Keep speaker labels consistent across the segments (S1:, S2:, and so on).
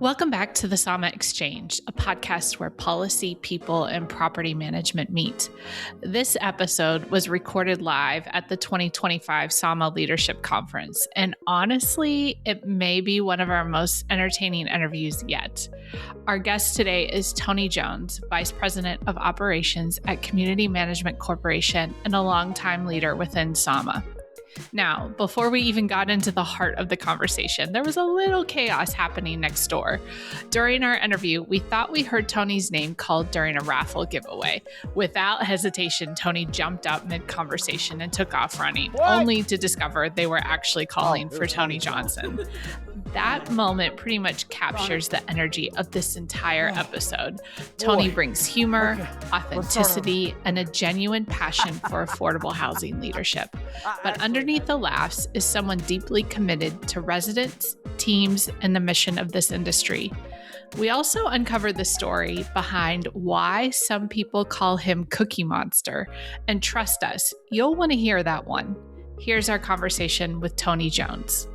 S1: Welcome back to the SAHMA Exchange, a podcast where policy, people, and property management meet. This episode was recorded live at the 2025 SAHMA Leadership Conference, and honestly, it may be one of our most entertaining interviews yet. Our guest today is Tony Jones, Vice President of Operations at Community Management Corporation and a longtime leader within SAHMA. Now, before we even got into the heart of the conversation, there was a little chaos happening next door. During our interview, we thought we heard Tony's name called during a raffle giveaway. Without hesitation, Tony jumped up mid-conversation and took off running, only to discover they were actually calling for Tony Johnson. That moment pretty much captures the energy of this entire episode. Tony brings humor, authenticity, and a genuine passion for affordable housing leadership. But underneath the laughs is someone deeply committed to residents, teams, and the mission of this industry. We also uncovered the story behind why some people call him Cookie Monster. And trust us, you'll want to hear that one. Here's our conversation with Tony Jones.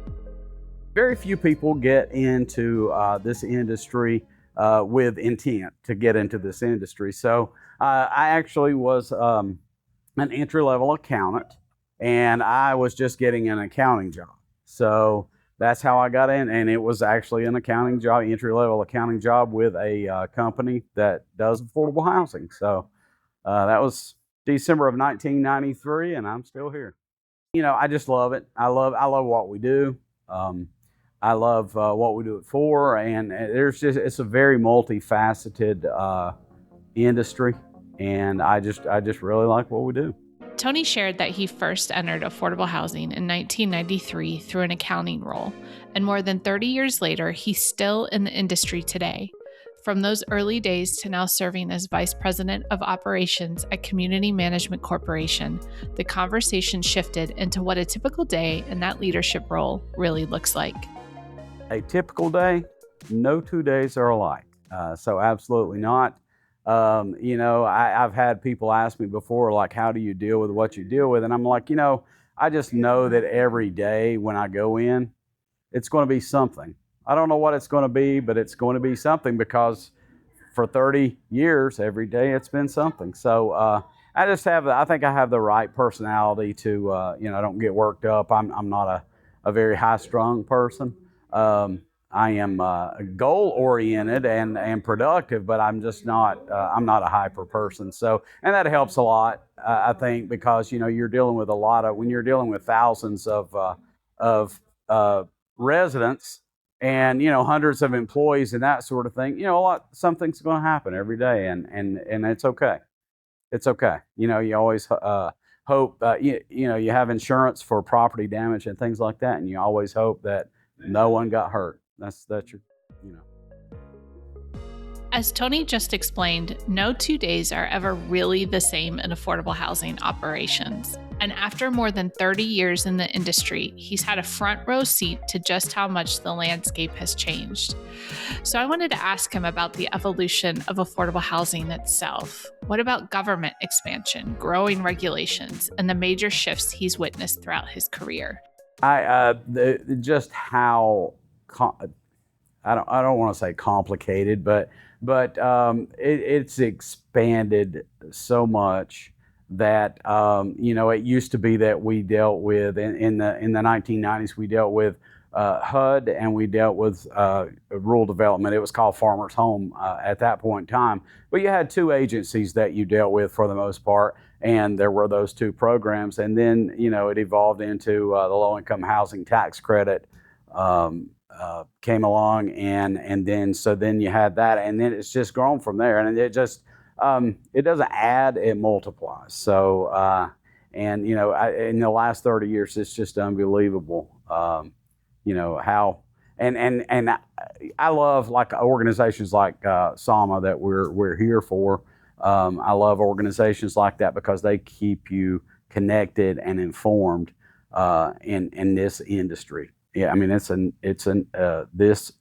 S2: Very few people get into this industry with intent to get into this industry. So I actually was an entry-level accountant, and I was just getting an accounting job. So that's how I got in, and it was actually an accounting job, entry-level accounting job with a company that does affordable housing. So that was December of 1993, and I'm still here. You know, I just love it. I love what we do. I love what we do it for, and it's a very multifaceted industry, and I just really like what we do.
S1: Tony shared that he first entered affordable housing in 1993 through an accounting role, and more than 30 years later, he's still in the industry today. From those early days to now serving as Vice President of Operations at Community Management Corporation, the conversation shifted into what a typical day in that leadership role really looks like.
S2: A typical day, no 2 days are alike. So absolutely not. I've had people ask me before, like, how do you deal with what you deal with? And I'm like, I just know that every day when I go in, it's going to be something. I don't know what it's going to be, but it's going to be something because for 30 years, every day it's been something. So I think I have the right personality to, I don't get worked up. I'm not a very high-strung person. I am goal-oriented and productive, but I'm just not. I'm not a hyper person. So, and that helps a lot, I think, because you're dealing with when you're dealing with thousands of residents and hundreds of employees and that sort of thing. Something's going to happen every day, and it's okay. It's okay. You always hope. You have insurance for property damage and things like that, and you always hope that no one got hurt. That's your.
S1: As Tony just explained, no 2 days are ever really the same in affordable housing operations. And after more than 30 years in the industry, he's had a front row seat to just how much the landscape has changed. So I wanted to ask him about the evolution of affordable housing itself. What about government expansion, growing regulations, and the major shifts he's witnessed throughout his career?
S2: Just how I don't want to say complicated, but it's expanded so much that it used to be that we dealt with in the 1990s we dealt with HUD and we dealt with rural development. It was called Farmers Home at that point in time, but you had two agencies that you dealt with for the most part. And there were those two programs, and then it evolved into the low-income housing tax credit came along, and then you had that, and then it's just grown from there, and it just it doesn't add, it multiplies. So in the last 30 years, it's just unbelievable. How and I love like organizations like SAHMA that we're here for. I love organizations like that because they keep you connected and informed in this industry. Yeah, I mean it's this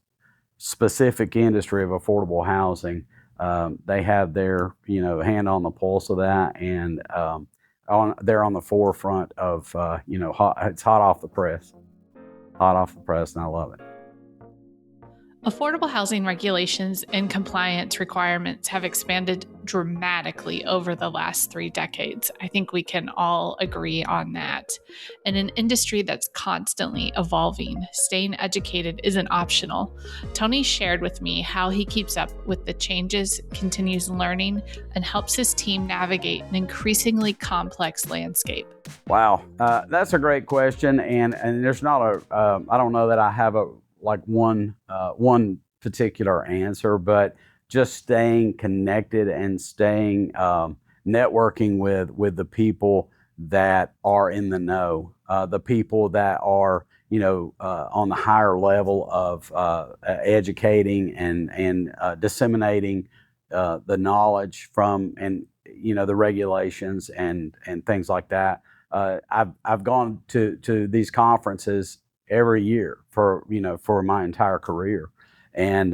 S2: specific industry of affordable housing. They have their hand on the pulse of that, and they're on the forefront of it's hot off the press, and I love it.
S1: Affordable housing regulations and compliance requirements have expanded dramatically over the last 3 decades. I think we can all agree on that. In an industry that's constantly evolving, staying educated isn't optional. Tony shared with me how he keeps up with the changes, continues learning, and helps his team navigate an increasingly complex landscape.
S2: Wow, that's a great question, and there's not I don't know that I have one particular answer, but just staying connected and staying networking with the people that are in the know, the people that are on the higher level of educating and disseminating the knowledge from the regulations and things like that. I've gone to these conferences every year for my entire career, and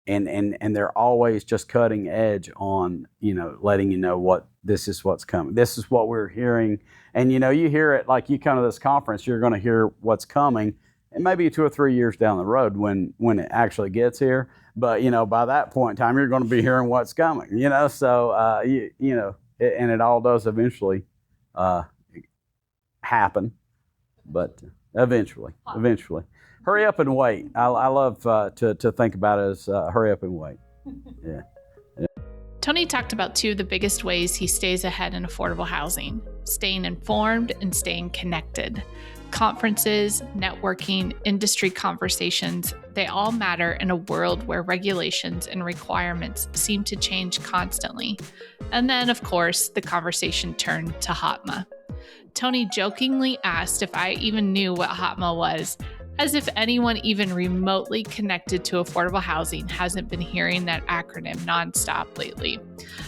S2: they're always just cutting edge on letting you know what this is what's coming. This is what we're hearing, and you hear it like you come to this conference, you're going to hear what's coming, and maybe 2 or 3 years down the road when it actually gets here. But by that point in time, you're going to be hearing what's coming. So and it all does eventually happen, but eventually. Hurry up and wait. I love to think about it as hurry up and wait. Yeah.
S1: Tony talked about 2 of the biggest ways he stays ahead in affordable housing: staying informed and staying connected. Conferences, networking, industry conversations, they all matter in a world where regulations and requirements seem to change constantly. And then, of course, the conversation turned to HOTMA. Tony jokingly asked if I even knew what HOTMA was, as if anyone even remotely connected to affordable housing hasn't been hearing that acronym nonstop lately.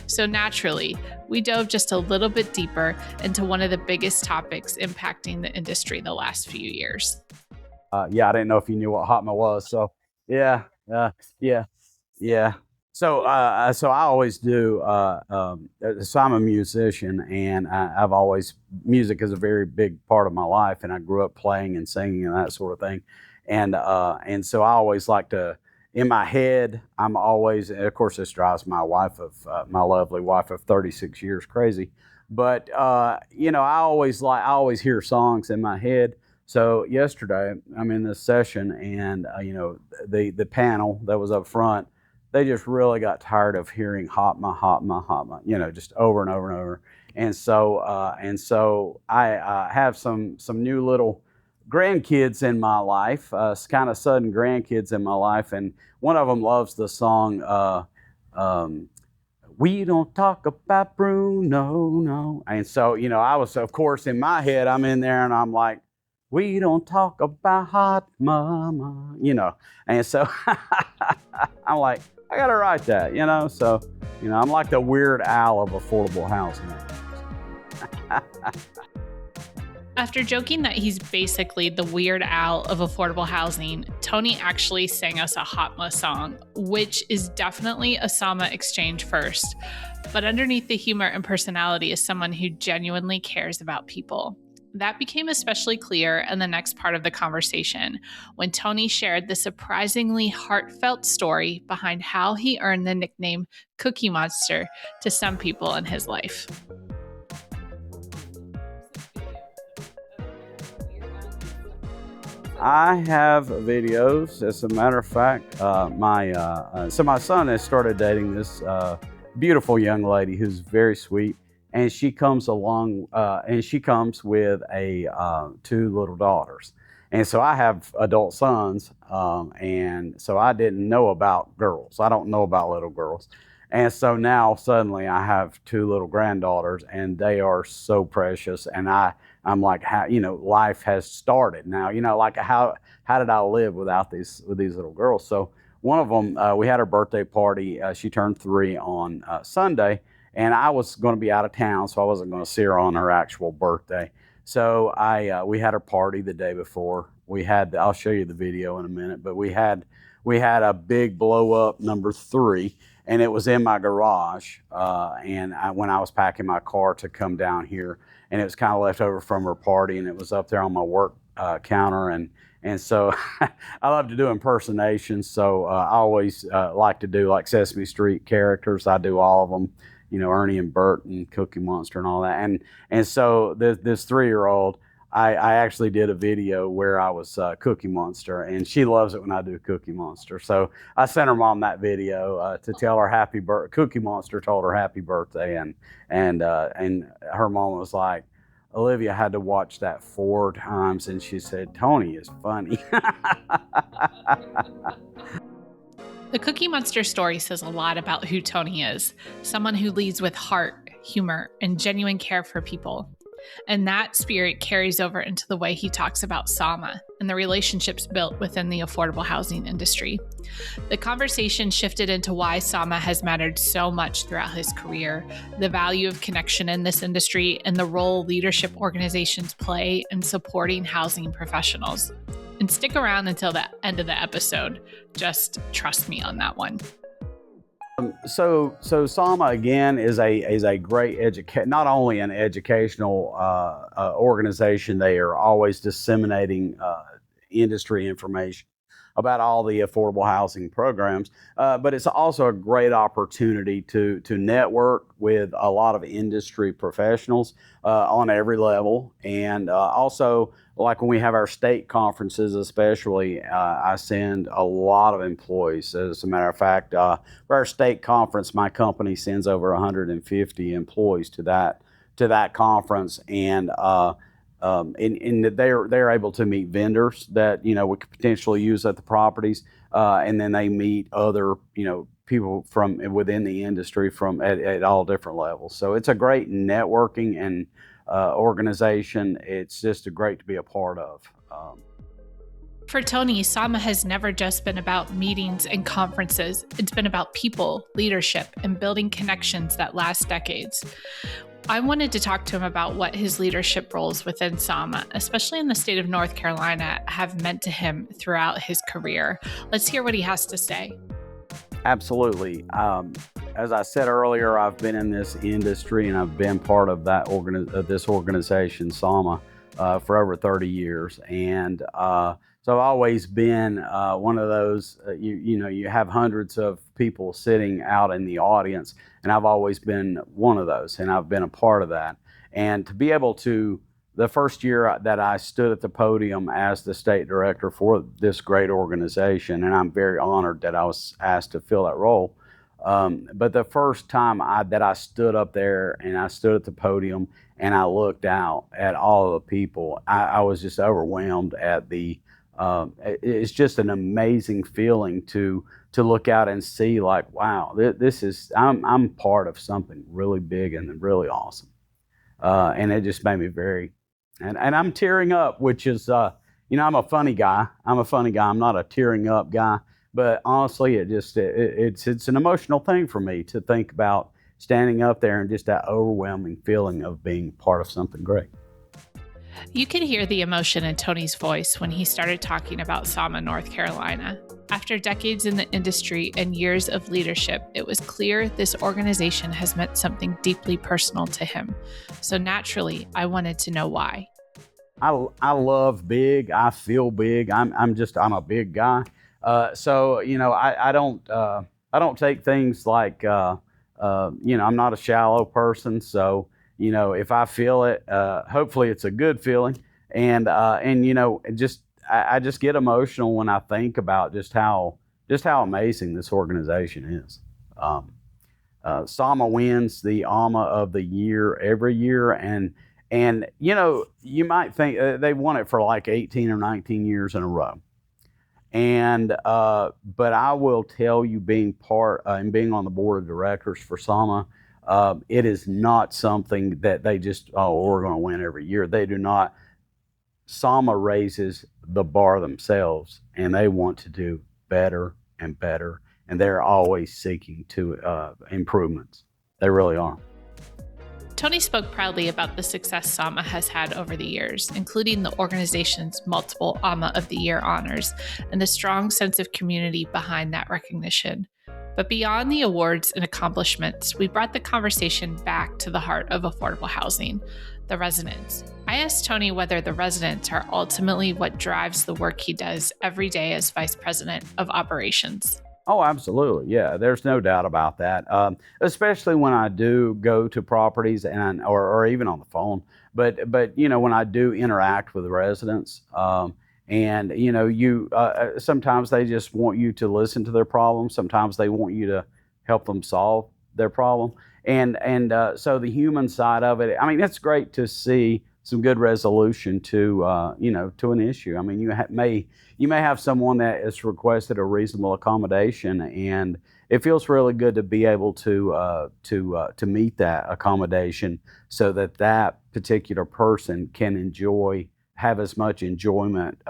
S1: So naturally, we dove just a little bit deeper into one of the biggest topics impacting the industry the last few years.
S2: I didn't know if you knew what HOTMA was. So yeah. So I always do. So I'm a musician, and I've always music is a very big part of my life, and I grew up playing and singing and that sort of thing, and so I always like to. In my head, I'm always, and of course, this drives my lovely wife of 36 years crazy, but I always hear songs in my head. So yesterday, I'm in this session, and the panel that was up front, they just really got tired of hearing HOTMA, just over and over and over. And so I have some new little grandkids in my life, kind of sudden grandkids in my life, and one of them loves the song, "We Don't Talk About Bruno, no." And so, I was, of course, in my head, I'm in there and I'm like, "We don't talk about hot mama," and so I'm like, I gotta write that, so, I'm like the Weird Al of affordable housing.
S1: After joking that he's basically the Weird Al of affordable housing, Tony actually sang us a HOTMA song, which is definitely a SAHMA Exchange first. But underneath the humor and personality is someone who genuinely cares about people. That became especially clear in the next part of the conversation, when Tony shared the surprisingly heartfelt story behind how he earned the nickname Cookie Monster to some people in his life.
S2: I have videos. As a matter of fact, my son has started dating this beautiful young lady who's very sweet, and she comes along, and she comes with 2 little daughters. And so I have adult sons, and so I didn't know about girls. I don't know about little girls. And so now suddenly I have 2 little granddaughters, and they are so precious. And I'm like, how, life has started now. Like how did I live with these little girls? So one of them, we had her birthday party. She turned 3 on Sunday, and I was going to be out of town, so I wasn't going to see her on her actual birthday. So we had her party the day before. I'll show you the video in a minute, but we had a big blow up number 3. And it was in my garage, when I was packing my car to come down here, and it was kind of left over from her party, and it was up there on my work counter, and And so I love to do impersonations. So I always like to do like Sesame Street characters. I do all of them, Ernie and Bert and Cookie Monster and all that. And so this 3-year-old, I actually did a video where I was Cookie Monster, and she loves it when I do Cookie Monster. So I sent her mom that video to tell her happy birthday. Cookie Monster told her happy birthday, and her mom was like, Olivia had to watch that 4 times, and she said, Tony is funny.
S1: The Cookie Monster story says a lot about who Tony is, someone who leads with heart, humor, and genuine care for people. And that spirit carries over into the way he talks about SAHMA and the relationships built within the affordable housing industry. The conversation shifted into why SAHMA has mattered so much throughout his career, the value of connection in this industry, and the role leadership organizations play in supporting housing professionals. And stick around until the end of the episode. Just trust me on that one.
S2: So SAHMA again is a great not only an educational organization. They are always disseminating industry information about all the affordable housing programs, but it's also a great opportunity to network with a lot of industry professionals on every level, and also like when we have our state conferences, especially, I send a lot of employees. As a matter of fact, for our state conference, my company sends over 150 employees to that conference, and they're able to meet vendors that we could potentially use at the properties, and then they meet other people from within the industry from at all different levels. So it's a great networking and organization. It's just great to be a part of.
S1: For Tony, SAHMA has never just been about meetings and conferences. It's been about people, leadership, and building connections that last decades. I wanted to talk to him about what his leadership roles within SAHMA, especially in the state of North Carolina, have meant to him throughout his career. Let's hear what he has to say.
S2: Absolutely. As I said earlier, I've been in this industry and I've been part of this organization, SAHMA, for over 30 years. And so I've always been one of those, you have hundreds of people sitting out in the audience, and I've always been one of those, and I've been a part of that. And to be able to, the first year that I stood at the podium as the state director for this great organization, and I'm very honored that I was asked to fill that role. But the first time that I stood up there and I stood at the podium and I looked out at all of the people, I was just overwhelmed at it's just an amazing feeling to look out and see, like, wow, I'm part of something really big and really awesome. And it just made me and I'm tearing up, which is, I'm a funny guy. I'm not a tearing up guy, but honestly, it's an emotional thing for me to think about standing up there and just that overwhelming feeling of being part of something great.
S1: You could hear the emotion in Tony's voice when he started talking about SAHMA North Carolina. After decades in the industry and years of leadership, it was clear this organization has meant something deeply personal to him. So naturally, I wanted to know why.
S2: I love big. I feel big. I'm a big guy. So I don't take things like I'm not a shallow person. So if I feel it, hopefully it's a good feeling, and I just get emotional when I think about just how amazing this organization is. SAHMA wins the AHMA of the year every year, and you might think they've won it for like 18 or 19 years in a row. And but I will tell you, being part and being on the board of directors for SAHMA, it is not something that they just, we're going to win every year. They do not. SAHMA raises the bar themselves, and they want to do better and better, and they're always seeking to improvements. They really are.
S1: Tony spoke proudly about the success SAHMA has had over the years, including the organization's multiple AHMA of the Year honors and the strong sense of community behind that recognition. But beyond the awards and accomplishments, we brought the conversation back to the heart of affordable housing, the residents. I asked Tony whether the residents are ultimately what drives the work he does every day as Vice President of Operations.
S2: Oh, absolutely. Yeah, there's no doubt about that. Especially when I do go to properties or even on the phone. But when I do interact with residents, sometimes they just want you to listen to their problems. Sometimes they want you to help them solve their problem. So the human side of it, I mean, it's great to see some good resolution to an issue. I mean, you may have someone that has requested a reasonable accommodation, and it feels really good to be able to meet that accommodation so that particular person can have as much enjoyment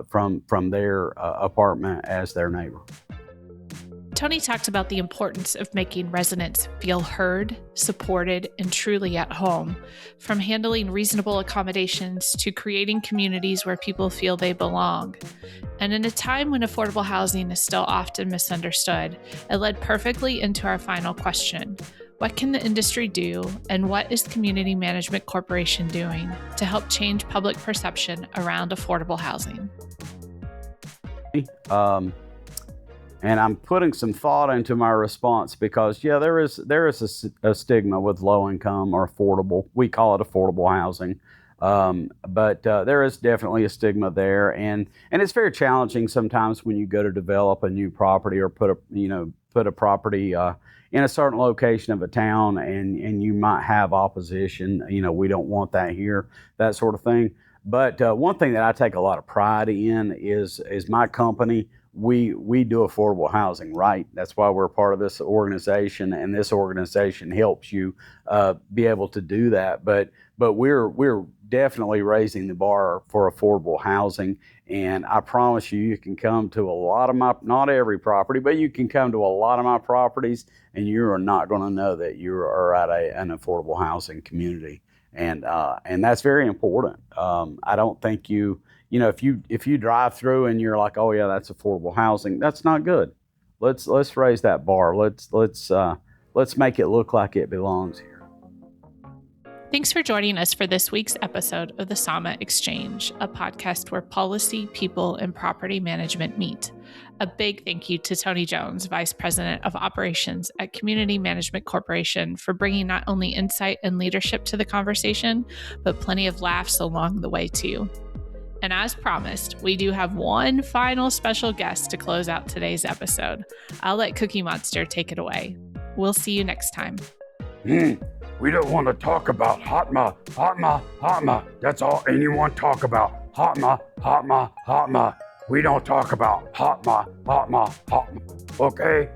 S2: from their apartment as their neighbor.
S1: Tony talked about the importance of making residents feel heard, supported, and truly at home, from handling reasonable accommodations to creating communities where people feel they belong. And in a time when affordable housing is still often misunderstood, it led perfectly into our final question. What can the industry do, and what is Community Management Corporation doing to help change public perception around affordable housing?
S2: And I'm putting some thought into my response because, there is a stigma with low income or affordable. We call it affordable housing, but there is definitely a stigma there, and it's very challenging sometimes when you go to develop a new property or put a property in a certain location of a town, and you might have opposition. We don't want that here, that sort of thing. But one thing that I take a lot of pride in is my company. We do affordable housing, right? That's why we're part of this organization, and this organization helps you be able to do that. But we're definitely raising the bar for affordable housing, and I promise you can come to a lot of not every property, but you can come to a lot of my properties, and you are not going to know that you are at an affordable housing community, and that's very important. I don't think if you drive through and you're like, oh yeah, that's affordable housing, that's not good. Let's raise that bar. Let's make it look like it belongs here.
S1: Thanks for joining us for this week's episode of the SAHMA Exchange, a podcast where policy, people, and property management meet. A big thank you to Tony Jones, Vice President of Operations at Community Management Corporation, for bringing not only insight and leadership to the conversation, but plenty of laughs along the way too. And as promised, we do have one final special guest to close out today's episode. I'll let Cookie Monster take it away. We'll see you next time.
S3: We don't want to talk about HOTMA, HOTMA, HOTMA. That's all anyone talk about. HOTMA, HOTMA, HOTMA. We don't talk about HOTMA, HOTMA, HOTMA. Okay?